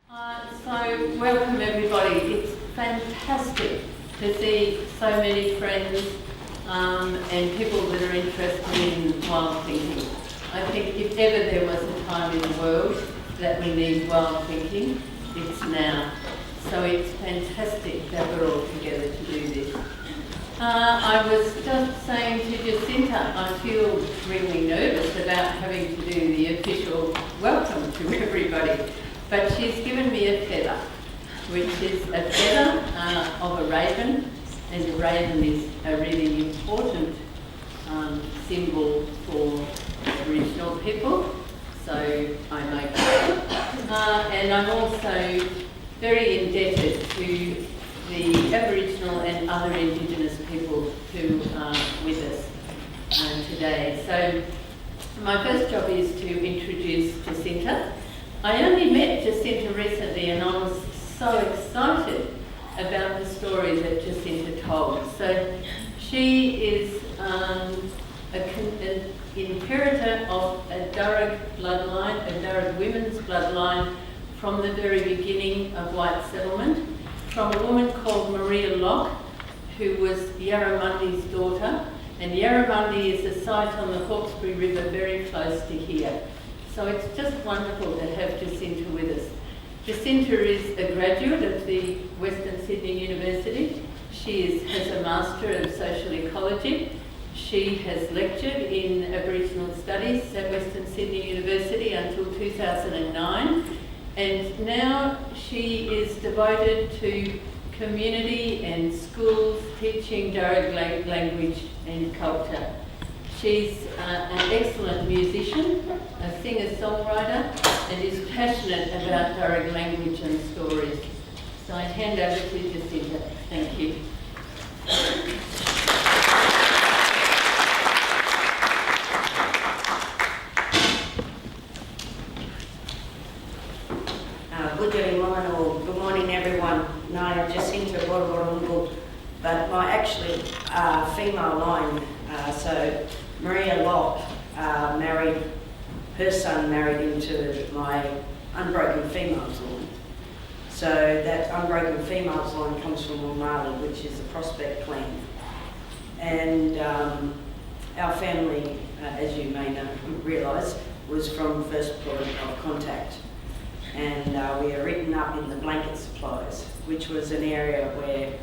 So welcome everybody. It's fantastic to see so many friends and people that are interested in wild thinking. I think if ever there was a time in the world that we need wild thinking, it's now. So it's fantastic that we're all together to do this. I was just saying to Jacinta, I feel really nervous about having to do the official welcome to everybody. But she's given me a feather, which is a feather of a raven, and the raven is a really important symbol for Aboriginal people, so I make it. And I'm also very indebted to the Aboriginal and other Indigenous people who are with us today. So my first job is to introduce Jacinta. I only met Jacinta recently and I was so excited about the story that Jacinta told. So she is an inheritor of a Darug bloodline, a Darug women's bloodline from the very beginning of white settlement, from a woman called Maria Locke, who was Yarramundi's daughter. And Yarramundi is a site on the Hawkesbury River very close to here. So it's just wonderful to have Jacinta with us. Jacinta is a graduate of the Western Sydney University. She has a Master of Social Ecology. She has lectured in Aboriginal Studies at Western Sydney University until 2009. And now she is devoted to community and schools teaching Darug language and culture. She's an excellent musician, a singer-songwriter, and is passionate about Darug language and stories. So I hand over to Jacinta. Thank you. Good morning everyone. No, Jacinta Warwarungu, but my actually female line, so Maria Locke her son married into my unbroken females line. So that unbroken females line comes from O'Malley, which is a Prospect clan. And our family, as you may realise, was from first point of contact. And we are written up in the blanket supplies, which was an area where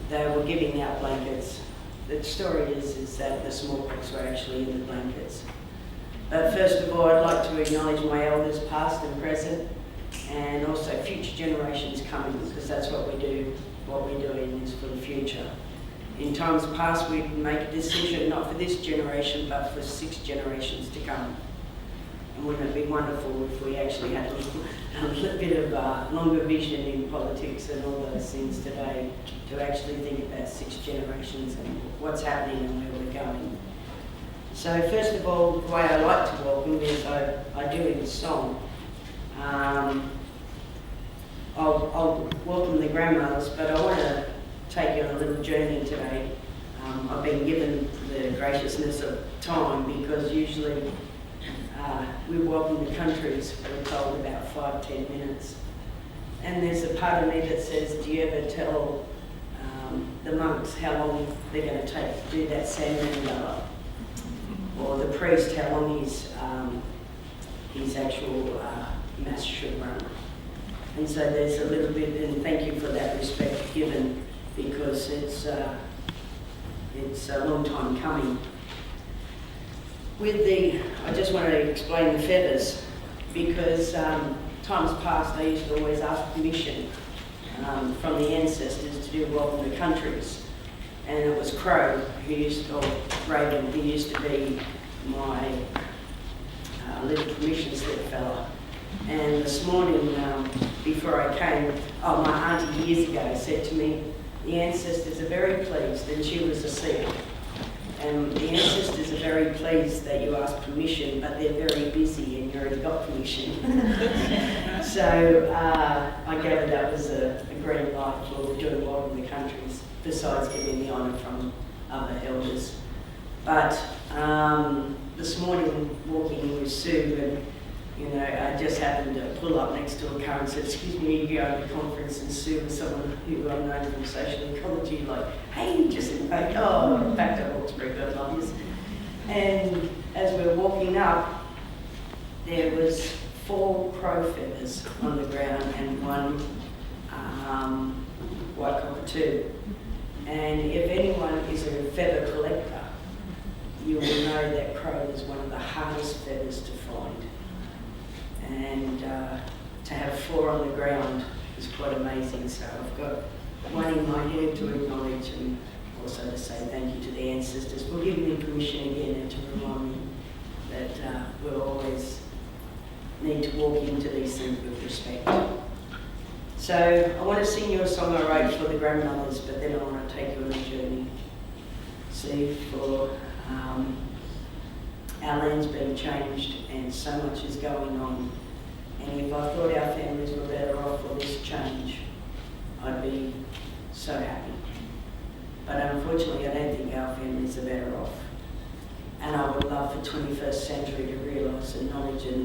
they were giving out blankets. The story is that the smallpox were actually in the blankets. But first of all, I'd like to acknowledge my elders past and present, and also future generations coming, because that's what we do. What we're doing is for the future. In times past, we'd make a decision not for this generation, but for 6 generations to come. And wouldn't it be wonderful if we actually had a little bit of longer vision in politics and all those things today, to actually think about 6 generations and what's happening and where we're going. So first of all, the way I like to welcome is I do in song. I'll welcome the grandmothers, but I want to take you on a little journey today. I've been given the graciousness of time, because usually we welcome the countries, we're told about 5-10 minutes. And there's a part of me that says, do you ever tell the monks how long they're going to take to do that San Mandela? Or the priest how long his actual mass should run? And so there's a little bit, and thank you for that respect given, because it's a long time coming. I just want to explain the feathers, because times past I used to always ask permission from the ancestors to do welcome to countries, and it was Crow who Raven, who used to be my little permission slip fella. And this morning, before I came, my auntie years ago said to me, the ancestors are very pleased, and she was a Sikh. And the ancestors are very pleased that you asked permission, but they're very busy and you already got permission. So I gathered that was a green light for doing welcome to countries, besides getting the honour from other elders. But this morning, walking with Sue, and You know, I just happened to pull up next to a car and said, excuse me, you go to a conference, and Sue was someone who I know from social ecology, like, hey, just like, oh, back to Hawkesbury, God love yous. And as we were walking up, there was 4 crow feathers on the ground and 1 white cockatoo. And if anyone is a feather collector, you will know that crow is one of the hardest feathers to find. And to have 4 on the ground is quite amazing. So I've got 1 in my head to acknowledge, and also to say thank you to the ancestors for giving me permission again, and to remind me that we'll always need to walk into these things with respect. So I want to sing you a song I wrote for the grandmothers, but then I want to take you on a journey. See, for our land's being changed and so much is going on. And if I thought our families were better off for this change, I'd be so happy. But unfortunately, I don't think our families are better off. And I would love for 21st century to realise and knowledge in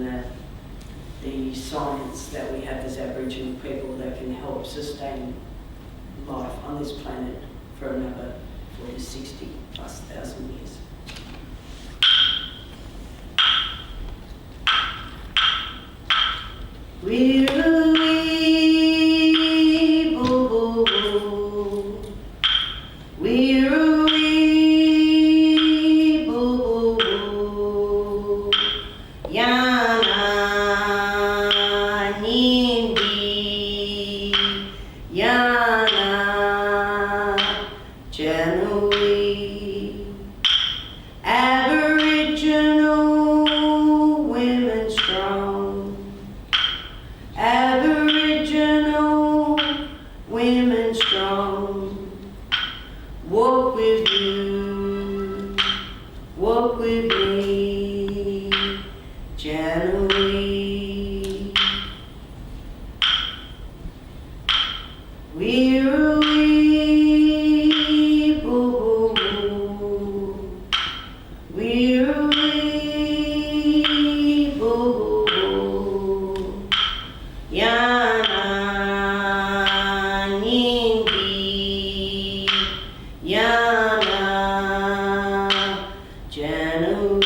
the science that we have as Aboriginal people that can help sustain life on this planet for another 40, 60 plus thousand years. We're-a-wee, boo-boo-boo. We're-a-wee, boo-boo-boo. Yana Nindi, Yana January. Aboriginal women strong. Aboriginal women strong. Walk with you, walk with me, January. We're-a-wee, boo-boo-boo. We're-a-wee, boo-boo-boo. Yana Nindi, Yana January.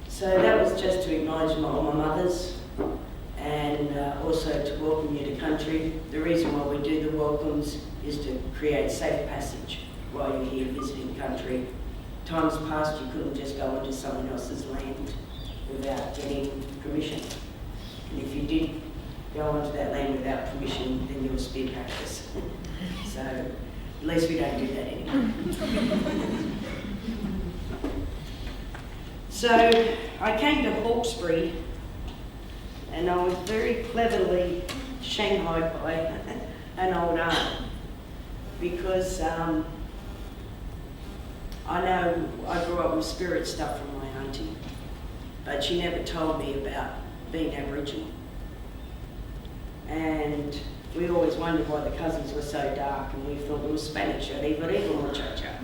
So that was just to acknowledge all my mothers, and also to welcome you to country. The reason why we do the welcomes is to create safe passage while you're here visiting country. Times past, you couldn't just go onto someone else's land without getting permission. And if you did go onto that land without permission, then you were spear practice. So at least we don't do that anymore. So I came to Hawkesbury, and I was very cleverly shanghaied by an old aunt, because I know I grew up with spirit stuff from my auntie, but she never told me about being Aboriginal. And we always wondered why the cousins were so dark, and we thought it was Spanish, muchacha,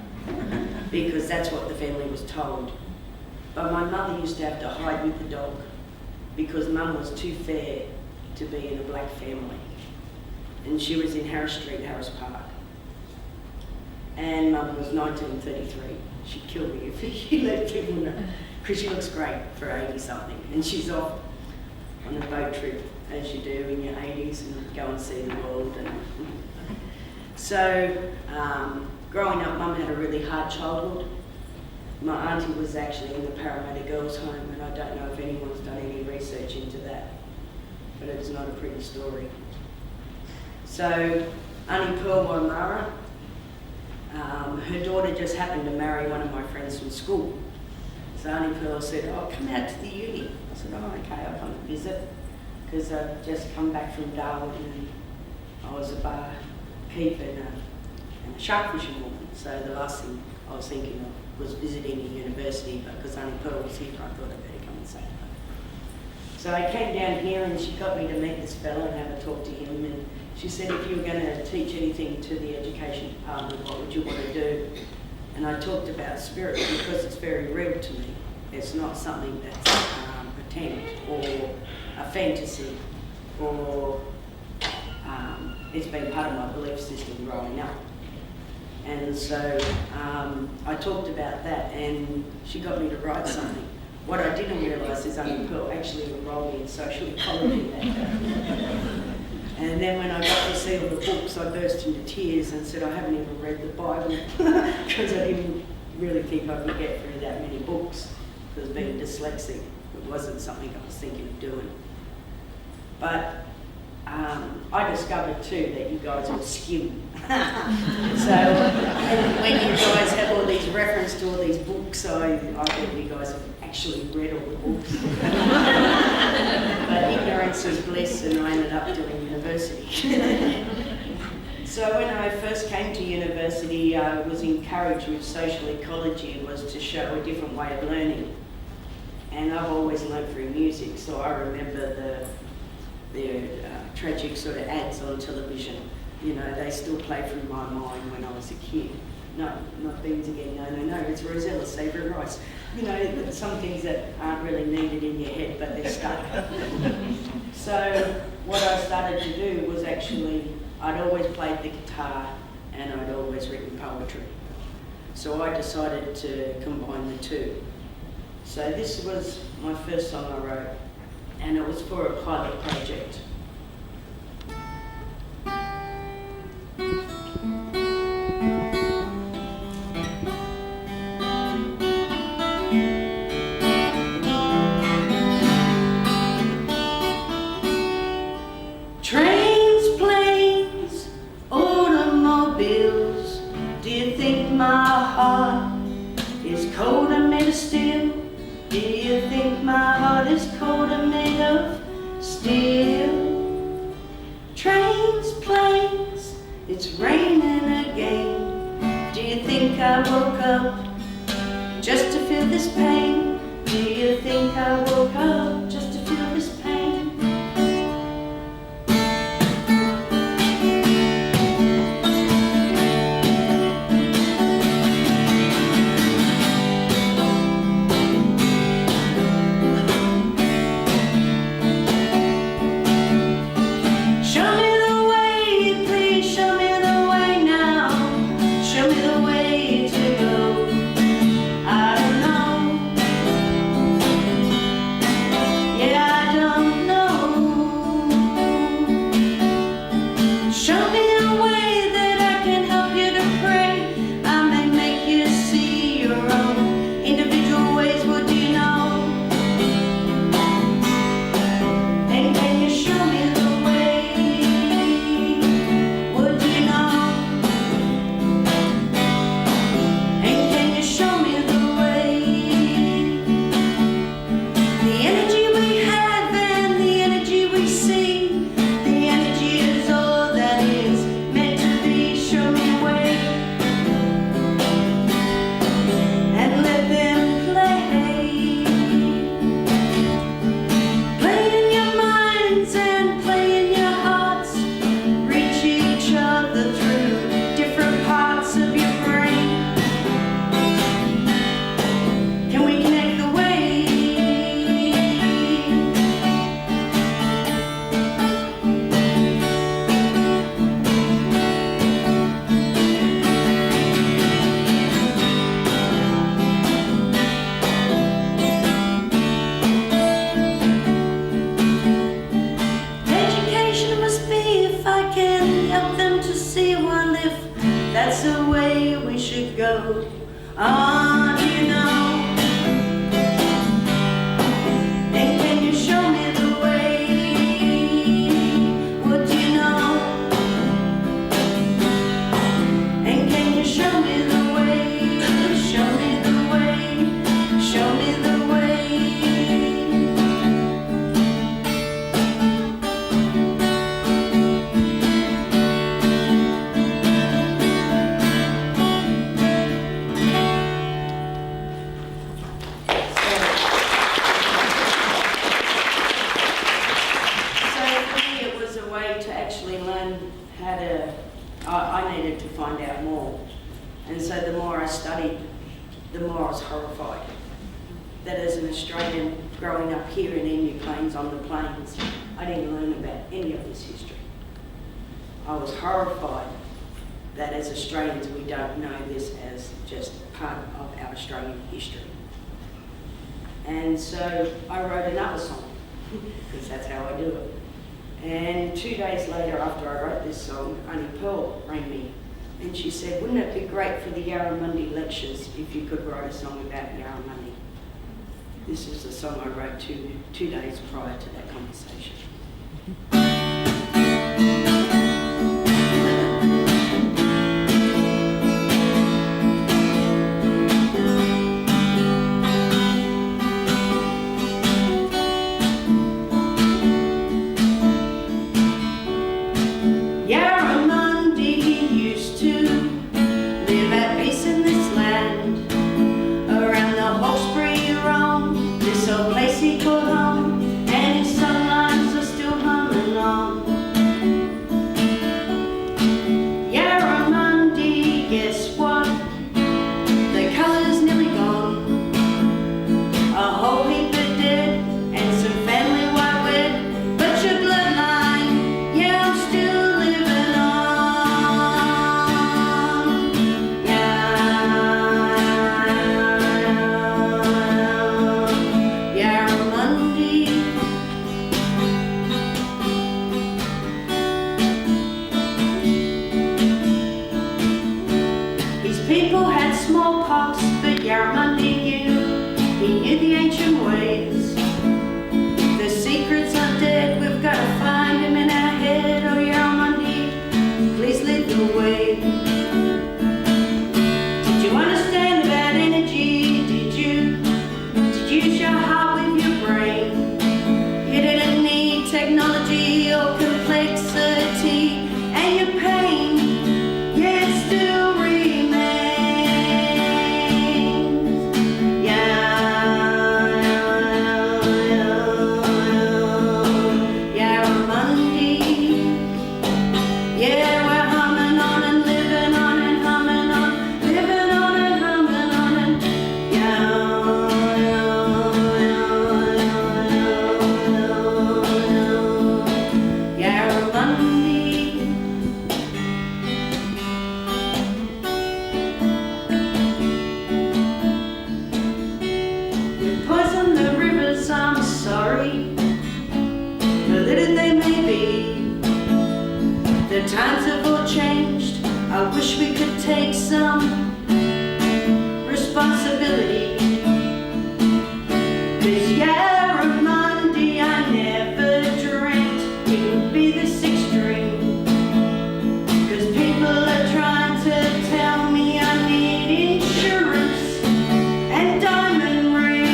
because that's what the family was told. But my mother used to have to hide with the dog because Mum was too fair to be in a black family. And she was in Harris Street, Harris Park. And Mum was 1933. She'd kill me if you let people know, because she looks great for 80-something. And she's off on a boat trip, as you do in your 80s, and go and see the world. And so, growing up, Mum had a really hard childhood. My auntie was actually in the Parramatta Girls' Home, and I don't know if anyone's done any research into that, but it's not a pretty story. So, Auntie Pearl Waimara, her daughter just happened to marry one of my friends from school. So Auntie Pearl said, oh, come out to the uni. I said, oh, okay, I'll come visit, because I'd just come back from Darwin, and I was a barkeep and a shark fishing woman. So the last thing I was thinking of was visiting a university, but because Auntie Pearl was here, I thought I'd better come and say hello. So I came down here, and she got me to meet this fellow and have a talk to him, and she said, if you were going to teach anything to the education department, what would you want to do? And I talked about spirit because it's very real to me. It's not something that's pretend or a fantasy, or it's been part of my belief system growing up. And so I talked about that, and she got me to write something. What I didn't realise is Pearl actually enrolled me in social ecology that day. And then when I got to see all the books, I burst into tears and said, I haven't even read the Bible, because I didn't really think I could get through that many books, because being dyslexic, it wasn't something I was thinking of doing. But I discovered too that you guys were skim. So when you guys have all these reference to all these books, I think you guys have actually read all the books. But ignorance is bliss, and I ended up doing university. So when I first came to university, I was encouraged with social ecology was to show a different way of learning. And I've always learned through music, so I remember the tragic sort of ads on television. You know, they still play through my mind when I was a kid. No, not beans again, no, it's Rosella, savoury rice. You know, some things that aren't really needed in your head, but they're stuck. So what I started to do was actually, I'd always played the guitar and I'd always written poetry. So I decided to combine the two. So this was my first song I wrote, and it was for a pilot project. Trains, planes, automobiles, do you think my heart is cold and made of steel? Do you think my heart is cold and made of steel? Trains, planes, it's raining again. Do you think I woke up just to feel this pain? Do you think I woke up just to feel this pain? That's the way we should go on, you know. And can you show me the way? What do you know? And can you show me the way? Show me the way. Show me the way. the more I studied, the more I was horrified that as an Australian growing up here in Emu Plains on the plains, I didn't learn about any of this history. I was horrified that as Australians we don't know this as just part of our Australian history. And so I wrote another song, because that's how I do it. And 2 days later, after I wrote this song, Auntie Pearl rang me and she said, wouldn't it be great for the Yarramundi lectures if you could write a song about Yarramundi? This is the song I wrote two days prior to that conversation. People had smallpox, but Yarramundi knew. He knew the ancient ways. The secrets are dead, we've got to find them in our head. Oh Yarramundi, please lead the way. Did you understand about energy? Did you use your heart with your brain? You didn't need technology or complexity, and your pain, yeah, it still remains. The times have all changed. I wish we could take some responsibility. 'Cause Yarramundi, I never dreamt it would be the sixth string. 'Cause people are trying to tell me I need insurance and diamond rings.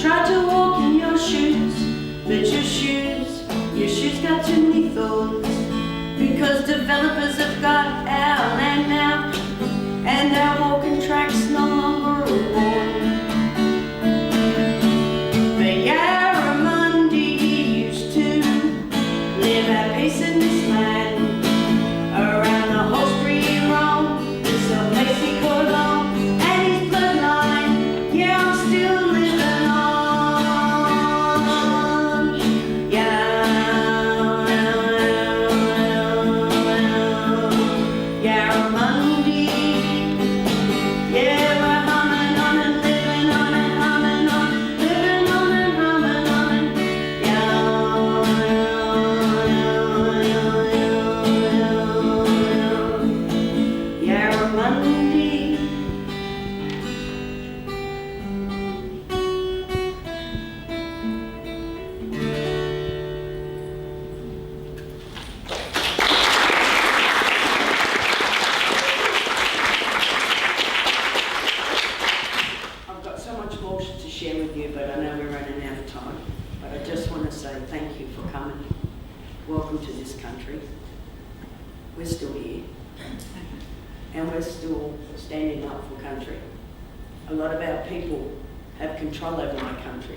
Tried to walk in your shoes, but your shoes got too many thorns. Because developers have got our land now, and our walking tracks no longer are worn. But Yarramundi used to live at peace in this land. Around the Hawkesbury he roamed, there's a place he called home, and his bloodline, yeah, I'm still living on. we're still here. And we're still standing up for country. A lot of our people have control over my country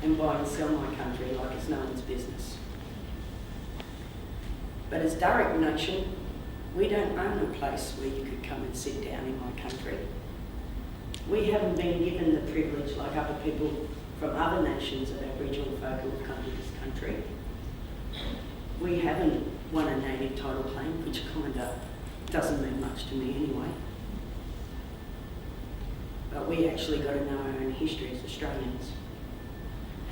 and buy and sell my country like it's no one's business. But as Darug Nation, we don't own a place where you could come and sit down in my country. We haven't been given the privilege like other people from other nations of Aboriginal folk who have come to this country. We haven't won a native title claim, which kind of doesn't mean much to me anyway. But we actually got to know our own history as Australians.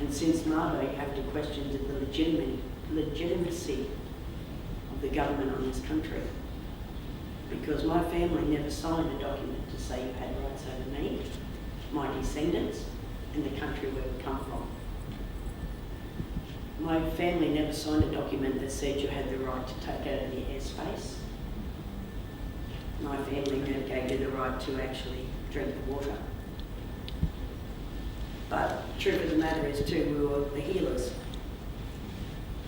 And since Mabo, you have to question the legitimacy of the government on this country. Because my family never signed a document to say you had rights over me, my descendants, and the country where we come from. My family never signed a document that said you had the right to take out of the airspace. My family never gave you the right to actually drink the water. But the truth of the matter is too, we were the healers.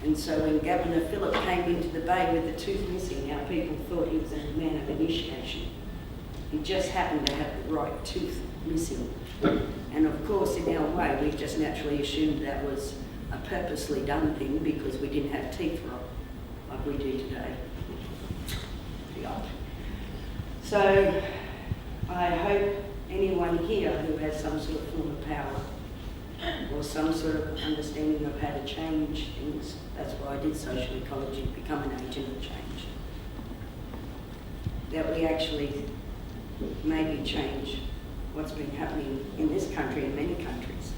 And so when Governor Phillip came into the bay with the tooth missing, our people thought he was a man of initiation. He just happened to have the right tooth missing. And of course, in our way, we just naturally assumed that was a purposely done thing because we didn't have teeth like we do today. Yeah. So I hope anyone here who has some sort of form of power or some sort of understanding of how to change things, that's why I did social ecology, become an agent of change. That we actually maybe change what's been happening in this country and many countries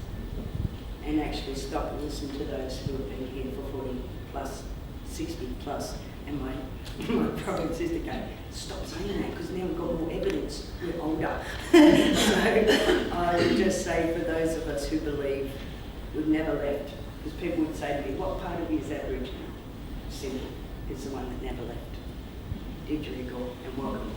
and actually stop and listen to those who have been here for 40 plus, 60 plus, and my brother and sister go, stop saying that because now we've got more evidence, we're older. So I would just say for those of us who believe we've never left, because people would say to me, what part of you is Aboriginal? Simple, is the one that never left. Didgeridoo and welcome.